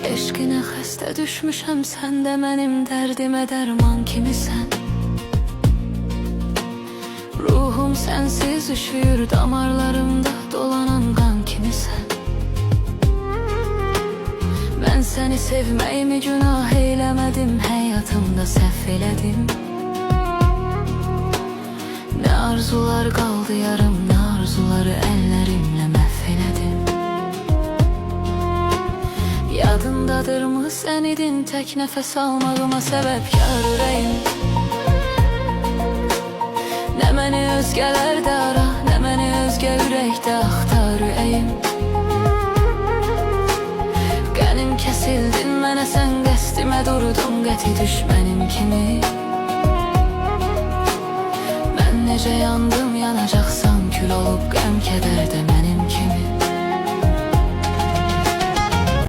Eşqinə xəstə düşmüşəm, sən də mənim dərdimə dərman kimisən. Ruhum sənsiz üşüyür, damarlarımda dolanan qan kimisən. Mən səni sevməyimi günah eyləmədim, həyatımda səhv elədim. Nə arzular qaldı yarım, nə arzuları əllərimlə məhv elədim. Yadındadırmı sən idin tək nəfəs almağıma səbəbkar ürəyim. Nə məni özgələrdə ara, nə məni özgə ürəkdə axtar ürəyim. Qənim kəsildin mənə, sən qəsdimə durdun qəti düşmənim kimi. Mən necə yandım, yanacaqsan kül olub qəm kədərdə mənim kimi.